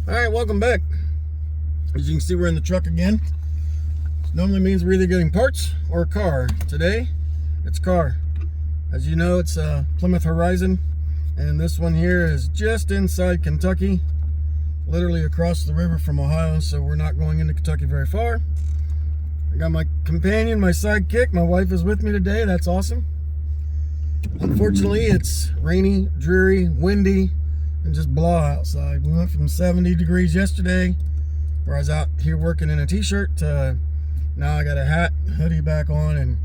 Alright, welcome back. As you can see, we're in the truck again. This normally means we're either getting parts or a car. Today, it's car. As you know, it's a Plymouth Horizon, and this one here is just inside Kentucky, literally across the river from Ohio, so we're not going into Kentucky very far. I got my companion, my sidekick. My wife is with me today. That's awesome. Unfortunately, it's rainy, dreary, windy, and just blah outside. We went from 70 degrees yesterday, where I was out here working in a t-shirt, to now I got a hat, hoodie back on, and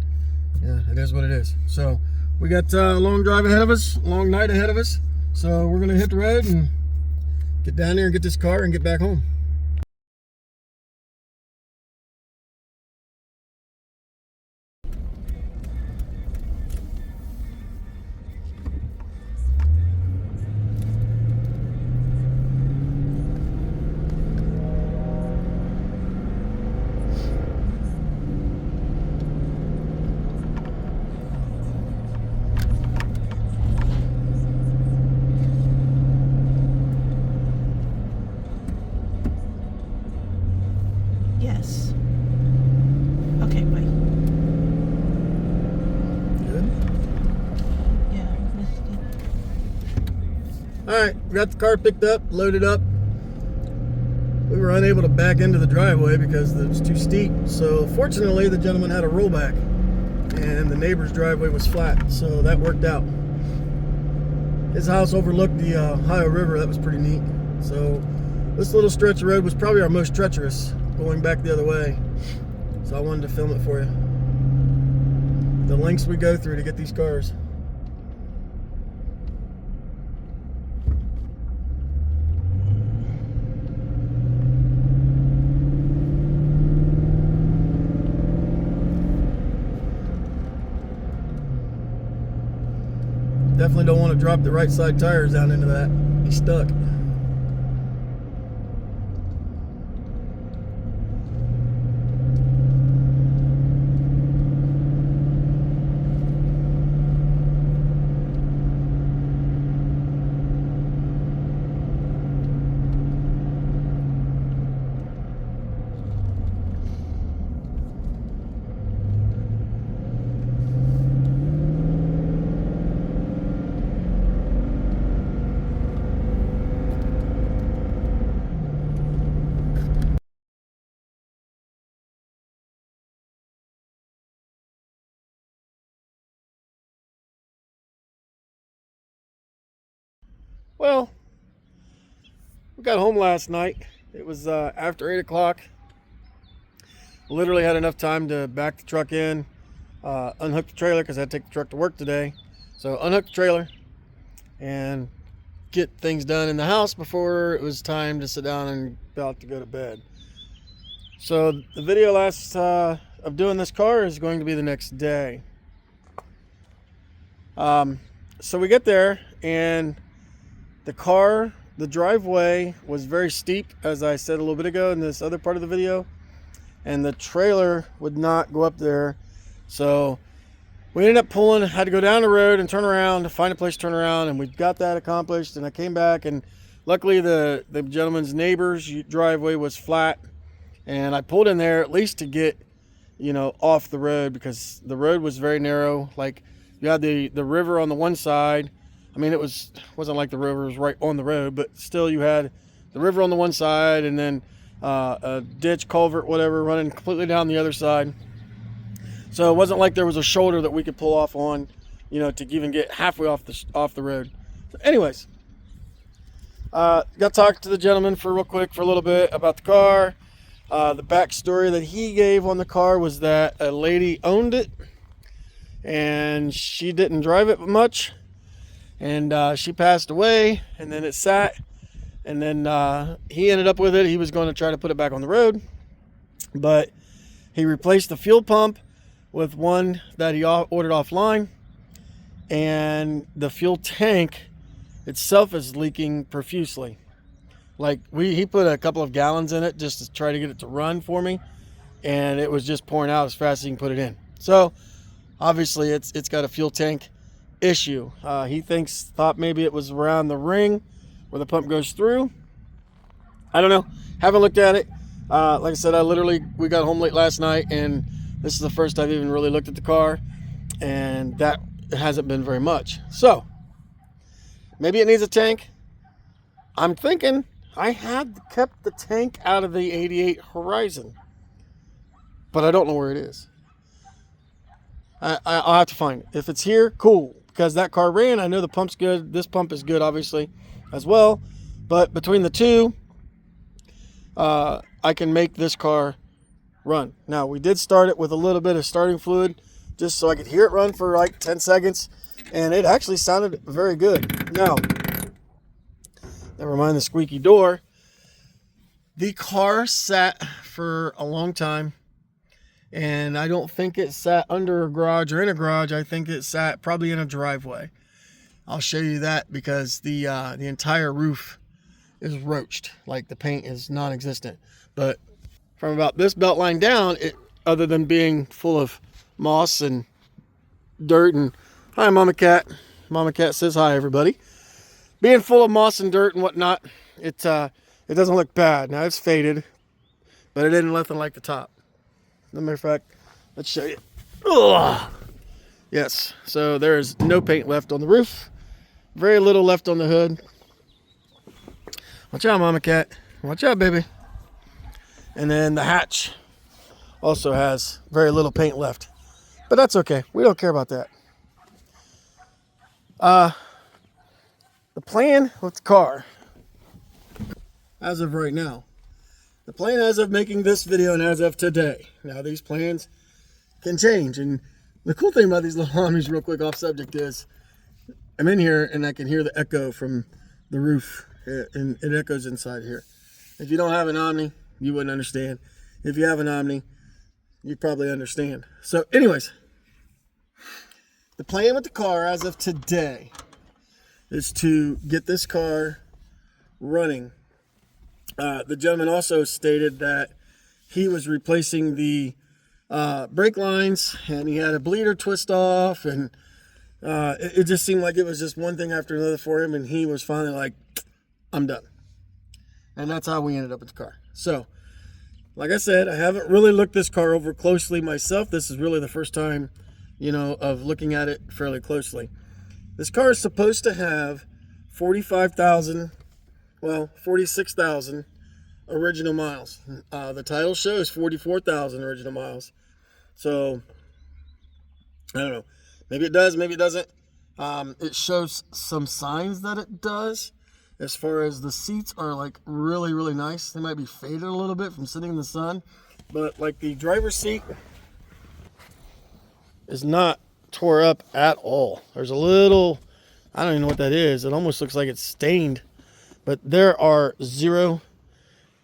yeah, it is what it is. So we got a long drive ahead of us, a long night ahead of us. So we're gonna hit the road and get down there and get this car and get back home. Yes. Okay, bye. Good. Yeah, missed it. All right, we got the car picked up, loaded up. We were unable to back into the driveway because it was too steep. So fortunately, the gentleman had a rollback, and the neighbor's driveway was flat, so that worked out. His house overlooked the Ohio River. That was pretty neat. So this little stretch of road was probably our most treacherous, going back the other way. So I wanted to film it for you. The lengths we go through to get these cars. Definitely don't want to drop the right side tires down into that. Be stuck. Well, we got home last night. It was after 8 o'clock. Literally had enough time to back the truck in, unhook the trailer because I had to take the truck to work today. So unhook the trailer and get things done in the house before it was time to sit down and about to go to bed. So the video of doing this car is going to be the next day. So we get there, and the driveway was very steep, as I said a little bit ago in this other part of the video, and the trailer would not go up there. So we ended up had to go down the road and turn around to find a place to turn around, and we got that accomplished. And I came back, and luckily the gentleman's neighbor's driveway was flat, and I pulled in there at least to get, off the road, because the road was very narrow. Like, you had the river on the one side. I mean, wasn't like the river was right on the road, but still you had the river on the one side, and then a ditch, culvert, whatever, running completely down the other side. So it wasn't like there was a shoulder that we could pull off on, to even get halfway off the road. So anyways, got to talk to the gentleman for a little bit about the car. The backstory that he gave on the car was that a lady owned it, and she didn't drive it much. And she passed away, and then it sat, and then he ended up with it. He was going to try to put it back on the road, but he replaced the fuel pump with one that he ordered offline, and the fuel tank itself is leaking profusely. Like, he put a couple of gallons in it just to try to get it to run for me, and it was just pouring out as fast as he can put it in. So obviously it's got a fuel tank issue. He thought maybe it was around the ring where the pump goes through. I don't know. Haven't looked at it. Like I said, we got home late last night, and this is the first I've even really looked at the car, and that hasn't been very much. So maybe it needs a tank. I'm thinking I had kept the tank out of the 88 Horizon, but I don't know where it is. I'll have to find it. If it's here, cool, because that car ran. I know the pump's good. This pump is good, obviously, as well. But between the two, I can make this car run. Now, we did start it with a little bit of starting fluid just so I could hear it run for like 10 seconds, and it actually sounded very good. Now, never mind the squeaky door. The car sat for a long time, and I don't think it sat under a garage or in a garage. I think it sat probably in a driveway. I'll show you that because the entire roof is roached, like the paint is non-existent. But from about this belt line down, it, other than being full of moss and dirt and hi Mama Cat. Mama Cat says hi everybody. Being full of moss and dirt and whatnot, it doesn't look bad. Now it's faded, but it isn't nothing like the top. As a matter of fact, let's show you. Ugh. Yes, so there is no paint left on the roof. Very little left on the hood. Watch out, Mama Cat. Watch out, baby. And then the hatch also has very little paint left. But that's okay. We don't care about that. The plan with the car, as of right now, the plan as of making this video and as of today. Now, these plans can change. And the cool thing about these little Omnis, real quick off subject, is I'm in here and I can hear the echo from the roof. And it echoes inside here. If you don't have an Omni, you wouldn't understand. If you have an Omni, you probably understand. So anyways, the plan with the car as of today is to get this car running. The gentleman also stated that he was replacing the brake lines, and he had a bleeder twist off, and it just seemed like it was just one thing after another for him, and he was finally like, I'm done. And that's how we ended up with the car. So, like I said, I haven't really looked this car over closely myself. This is really the first time, of looking at it fairly closely. This car is supposed to have 46,000 original miles. The title shows 44,000 original miles. So, I don't know. Maybe it does, maybe it doesn't. It shows some signs that it does. As far as the seats are like really, really nice. They might be faded a little bit from sitting in the sun. But like the driver's seat is not tore up at all. There's a little, I don't even know what that is. It almost looks like it's stained. But there are 0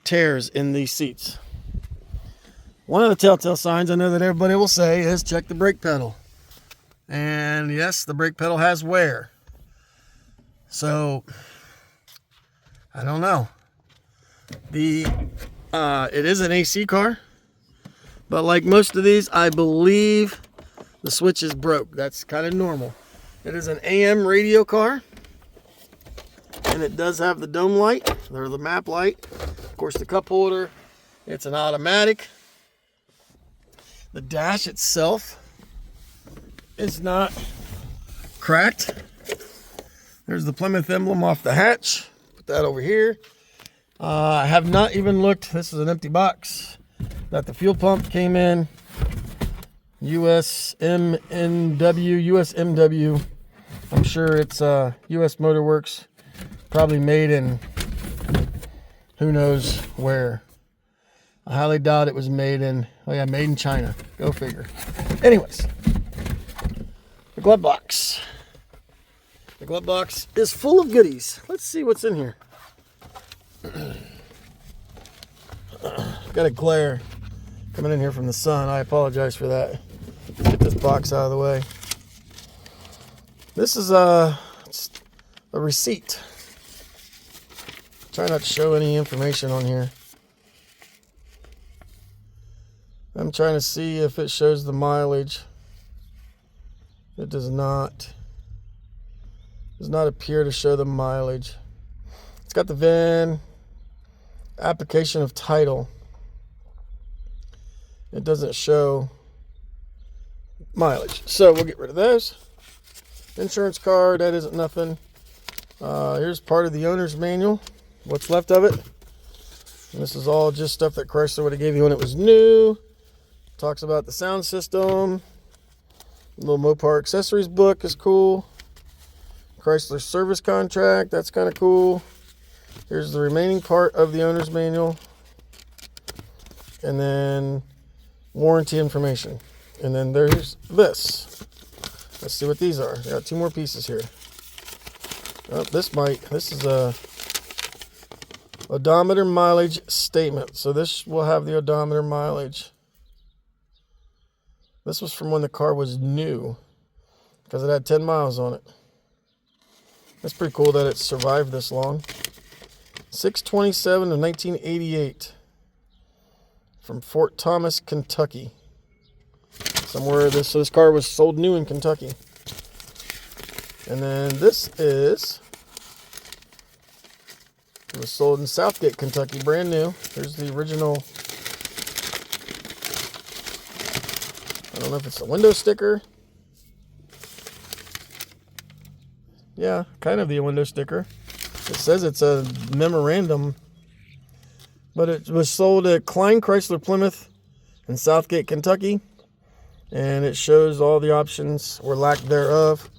tears in these seats. One of the telltale signs I know that everybody will say is check the brake pedal. And yes, the brake pedal has wear. So I don't know. It is an AC car, but like most of these, I believe the switch is broke. That's kind of normal. It is an AM radio car, and it does have the dome light, or the map light. Of course, the cup holder. It's an automatic. The dash itself is not cracked. There's the Plymouth emblem off the hatch. That over here. I have not even looked. This is an empty box that the fuel pump came in. USMW. I'm sure it's US Motor Works. Probably made in who knows where. I highly doubt it was made in, made in China. Go figure. Anyways, the glove box. The glove box is full of goodies. Let's see what's in here. Got a glare coming in here from the sun. I apologize for that. Let's get this box out of the way. This is a receipt. Try not to show any information on here. I'm trying to see if it shows the mileage. It does not. Does not appear to show the mileage. It's got the VIN. application of title, it doesn't show mileage. So we'll get rid of those. Insurance card, that isn't nothing. Here's part of the owner's manual, what's left of it. And this is all just stuff that Chrysler would have gave you when it was new. Talks about the sound system. The little Mopar accessories book is cool. Chrysler service contract, that's kind of cool. Here's the remaining part of the owner's manual. And then warranty information. And then there's this. Let's see what these are. I got 2 more pieces here. Oh, this is a odometer mileage statement. So this will have the odometer mileage. This was from when the car was new, because it had 10 miles on it. That's pretty cool that it survived this long. 6/27 of 1988 from Fort Thomas, Kentucky. So this car was sold new in Kentucky. And then this it was sold in Southgate, Kentucky, brand new. Here's the original. I don't know if it's a window sticker. Yeah, kind of the window sticker. It says it's a memorandum, but it was sold at Klein Chrysler Plymouth in Southgate, Kentucky. And it shows all the options or lack thereof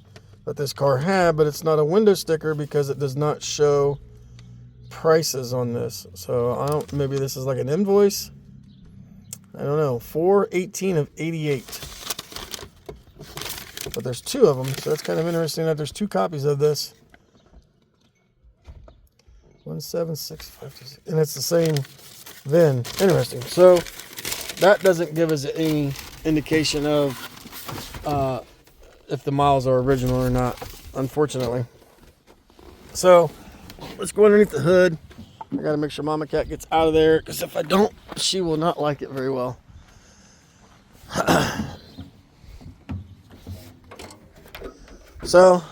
that this car had, but it's not a window sticker because it does not show prices on this. So maybe this is like an invoice. I don't know. 4/18 of 88. But there's 2 of them, so that's kind of interesting that there's 2 copies of this. 17656, and it's the same VIN. Interesting. So that doesn't give us any indication of if the miles are original or not, unfortunately. So let's go underneath the hood. I gotta make sure Mama Cat gets out of there, because if I don't, she will not like it very well. So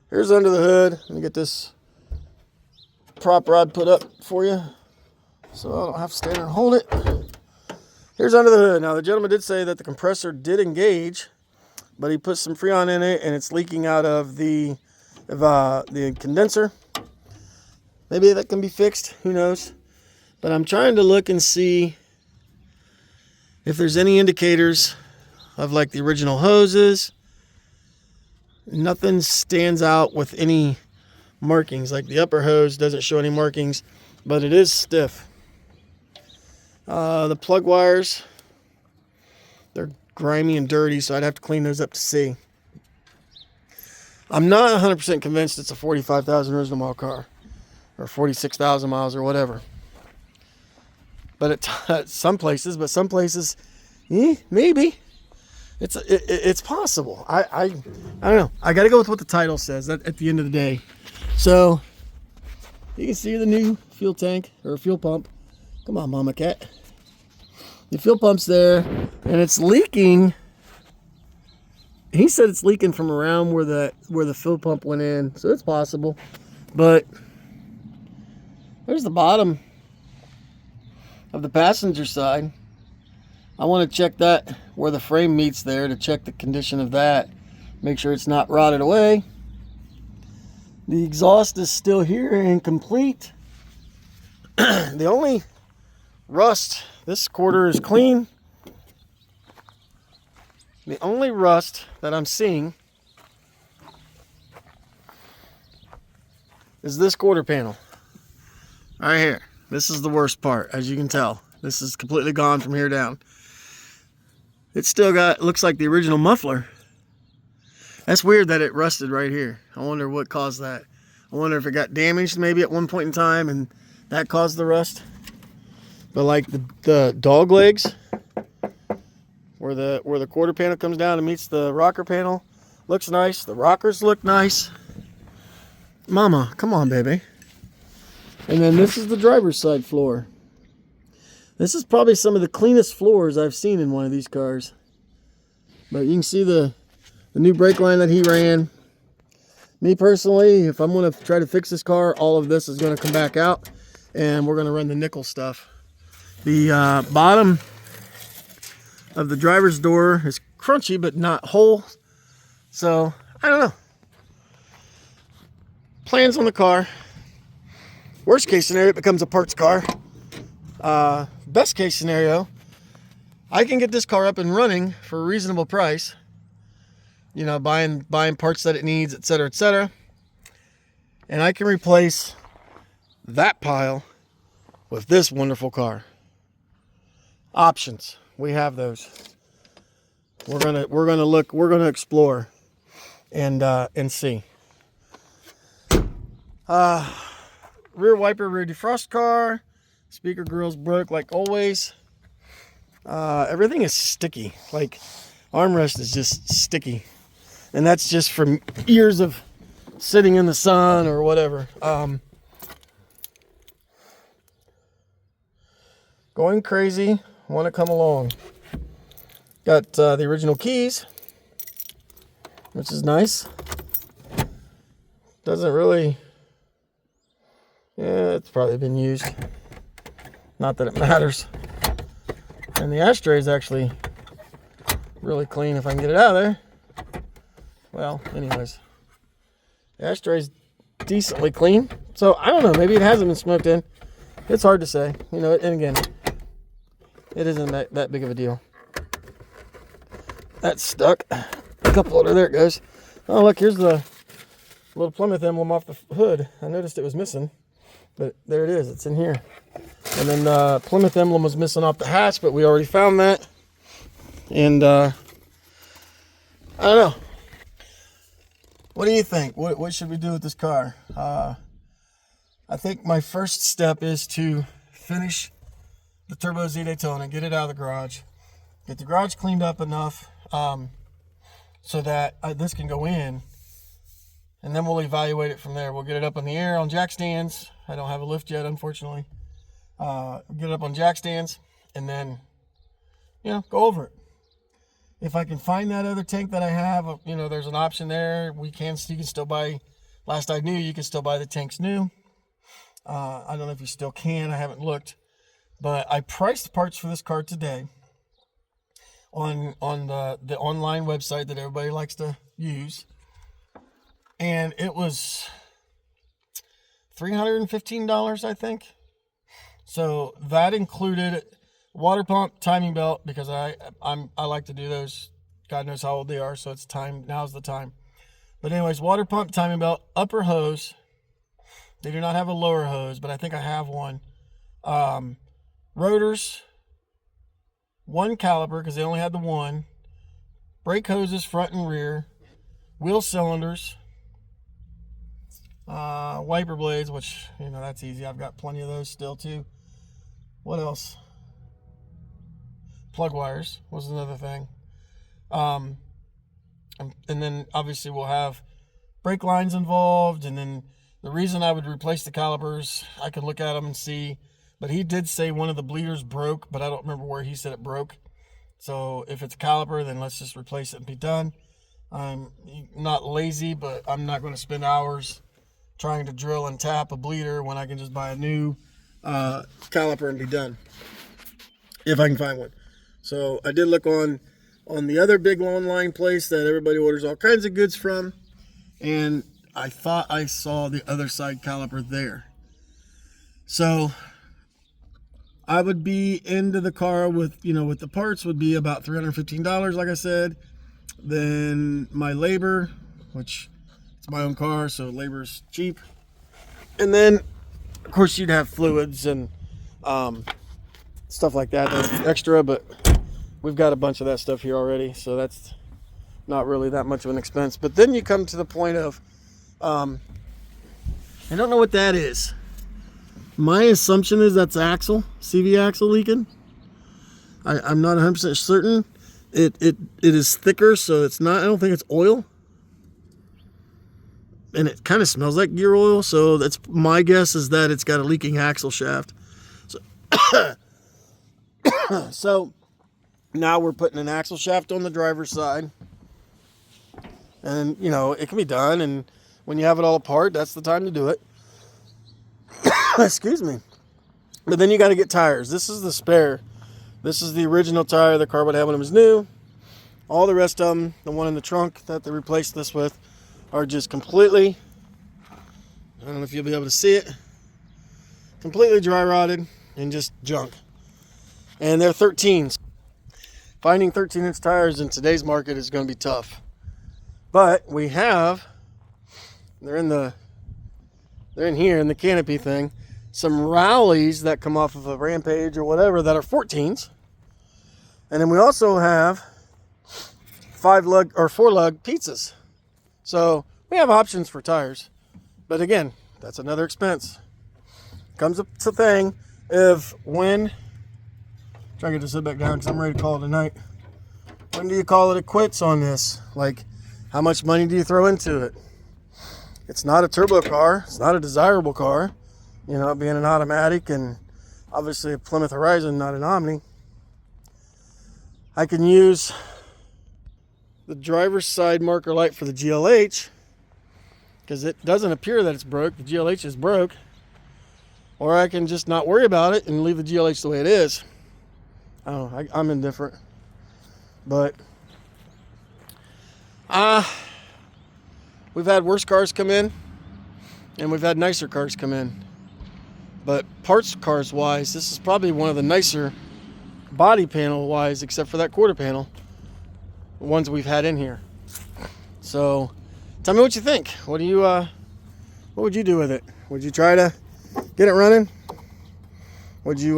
here's under the hood. Let me get this prop rod put up for you, so I don't have to stand there and hold it. Here's under the hood. Now the gentleman did say that the compressor did engage, but he put some Freon in it and it's leaking out of the condenser. Maybe that can be fixed, who knows. But I'm trying to look and see if there's any indicators of like the original hoses. Nothing stands out with any markings. Like the upper hose doesn't show any markings, but it is stiff. The plug wires, they're grimy and dirty, so I'd have to clean those up to see. I'm not 100% convinced it's a 45,000 original mile car, or 46,000 miles or whatever. But some places, maybe. It's possible. I don't know. I got to go with what the title says at the end of the day. So you can see the new fuel tank or fuel pump. Come on, Mama Cat. The fuel pump's there, and it's leaking. He said it's leaking from around where the fuel pump went in, so it's possible. But there's the bottom of the passenger side. I want to check that where the frame meets there to check the condition of that. Make sure it's not rotted away. The exhaust is still here and complete. The only rust, this quarter is clean. The only rust that I'm seeing is this quarter panel right here. This is the worst part, as you can tell. This is completely gone from here down. It's still got, looks like the original muffler. That's weird that it rusted right here. I wonder what caused that. I wonder if it got damaged maybe at one point in time and that caused the rust. But like the dog legs, where the quarter panel comes down and meets the rocker panel, looks nice. The rockers look nice. Mama, come on, baby. And then this is the driver's side floor. This is probably some of the cleanest floors I've seen in one of these cars. But you can see the new brake line that he ran. Me personally, if I'm going to try to fix this car, all of this is going to come back out. and we're going to run the nickel stuff. The bottom of the driver's door is crunchy but not whole, so I don't know. Plans on the car. Worst case scenario, it becomes a parts car. Best case scenario, I can get this car up and running for a reasonable price. You know, buying parts that it needs, etc., etc. And I can replace that pile with this wonderful car. Options, we have those. We're gonna look, we're gonna explore, and see. Rear wiper, rear defrost car. Speaker grill's broke like always. Everything is sticky. Like armrest is just sticky, and that's just from years of sitting in the sun or whatever. Going crazy. Want to come along. Got the original keys, which is nice. Doesn't really. Yeah, it's probably been used. Not that it matters. And the ashtray is actually really clean if I can get it out of there. Well, anyways. The ashtray is decently clean. So, I don't know. Maybe it hasn't been smoked in. It's hard to say. You know, and again, it isn't that big of a deal. That's stuck. A cup holder. There it goes. Oh, look. Here's the little Plymouth emblem off the hood. I noticed it was missing. But there it is. It's in here. And then the Plymouth emblem was missing off the hatch, but we already found that. And I don't know. What do you think? What should we do with this car? I think my first step is to finish the Turbo Z Daytona, get it out of the garage, get the garage cleaned up enough so that this can go in, and then we'll evaluate it from there. We'll get it up in the air on jack stands. I don't have a lift yet, unfortunately. Get it up on jack stands, and then, you know, go over it. If I can find that other tank that I have, you know, there's an option there. You can still buy, last I knew, you can still buy the tanks new. I don't know if you still can. I haven't looked. But I priced parts for this car today on the online website that everybody likes to use. And it was $315, I think. So that included water pump, timing belt, because I like to do those. God knows how old they are, so it's time. Now's the time. But anyways, water pump, timing belt, upper hose. They do not have a lower hose, but I think I have one. Rotors, one caliper, because they only had the one. Brake hoses, front and rear. Wheel cylinders. Wiper blades, which, you know, that's easy. I've got plenty of those still, too. What else? Plug wires was another thing. And then, obviously, we'll have brake lines involved, and then the reason I would replace the calipers, I could look at them and see, but he did say one of the bleeders broke, but I don't remember where he said it broke. So if it's a caliper, then let's just replace it and be done. I'm not lazy, but I'm not going to spend hours trying to drill and tap a bleeder when I can just buy a new caliper and be done, if I can find one. So I did look on the other big online place that everybody orders all kinds of goods from, and I thought I saw the other side caliper there. So I would be into the car with, you know, with the parts would be about $315, like I said. Then my labor, which it's my own car, so labor's cheap. And then, of course, you'd have fluids and stuff like that. That's extra, but we've got a bunch of that stuff here already, so that's not really that much of an expense. But then you come to the point of, I don't know what that is. My assumption is that's axle, CV axle leaking. I'm not 100% certain. It is thicker, so it's not. I don't think it's oil, and it kind of smells like gear oil. So that's my guess, is that it's got a leaking axle shaft. So, so now we're putting an axle shaft on the driver's side, and you know it can be done. And when you have it all apart, that's the time to do it. Excuse me. But then you got to get tires. This is the spare. This is the original tire the car would have when it was new. All the rest of them, the one in the trunk that they replaced this with, are just completely, I don't know if you'll be able to see it, completely dry rotted and just junk. And they're 13s. Finding 13-inch tires in today's market is going to be tough. But we have, they're in here in the canopy thing, some rallies that come off of a Rampage or whatever that are 14s. And then we also have 5-lug or 4-lug pizzas. So we have options for tires. But again, that's another expense. Comes up to thing if when, try to get this sit back down because I'm ready to call it a night. When do you call it a quits on this? Like, how much money do you throw into it? It's not a turbo car. It's not a desirable car. You know, being an automatic and obviously a Plymouth Horizon, not an Omni. I can use the driver's side marker light for the GLH because it doesn't appear that it's broke. The GLH is broke. Or I can just not worry about it and leave the GLH the way it is. I don't know. I'm indifferent. But we've had worse cars come in and we've had nicer cars come in. But parts cars wise, this is probably one of the nicer body panel wise, except for that quarter panel, ones we've had in here. So tell me what you think. What would you do with it? Would you try to get it running? Would you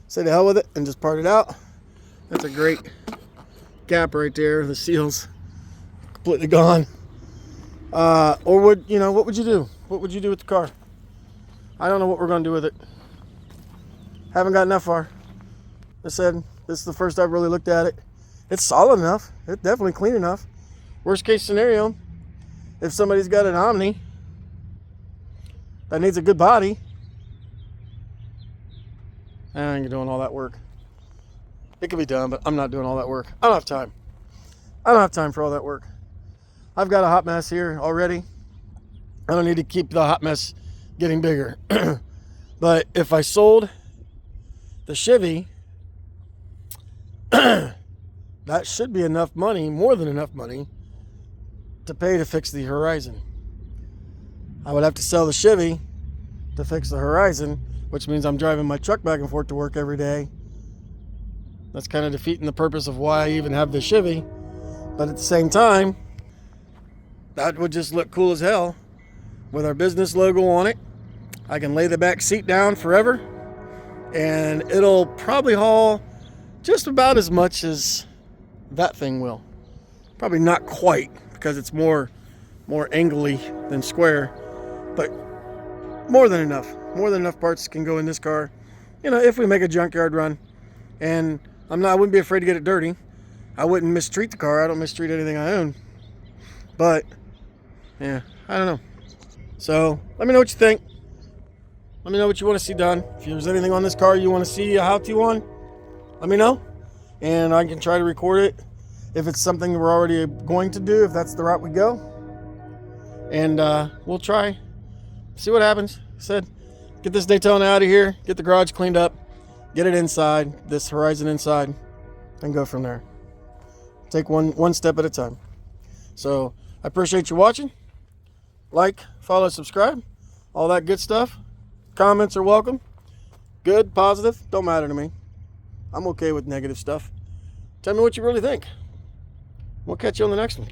say to hell with it and just part it out? That's a great gap right there. The seal's completely gone. Or would, what would you do? What would you do with the car? I don't know what we're going to do with it. Haven't gotten that far. I said, this is the first I've really looked at it. It's solid enough. It's definitely clean enough. Worst case scenario, if somebody's got an Omni that needs a good body, I ain't doing all that work. It could be done, but I'm not doing all that work. I don't have time. I don't have time for all that work. I've got a hot mess here already. I don't need to keep the hot mess getting bigger. But if I sold the Chevy, that should be enough money, more than enough money, to pay to fix the Horizon. I would have to sell the Chevy to fix the Horizon, which means I'm driving my truck back and forth to work every day. That's kind of defeating the purpose of why I even have the Chevy. But at the same time, that would just look cool as hell with our business logo on it. I can lay the back seat down forever, and it'll probably haul just about as much as that thing will. Probably not quite, because it's more angly than square, but more than enough. More than enough parts can go in this car, if we make a junkyard run. And I wouldn't be afraid to get it dirty. I wouldn't mistreat the car. I don't mistreat anything I own. But yeah, I don't know. So let me know what you think. Let me know what you want to see done. If there's anything on this car you want to see a how-to on, let me know. And I can try to record it if it's something we're already going to do, if that's the route we go. And we'll try, see what happens. I said, get this Daytona out of here, get the garage cleaned up, get it inside, this Horizon inside, and go from there. Take one step at a time. So I appreciate you watching. Like, follow, subscribe, all that good stuff. Comments are welcome. Good, positive, don't matter to me. I'm okay with negative stuff. Tell me what you really think. We'll catch you on the next one.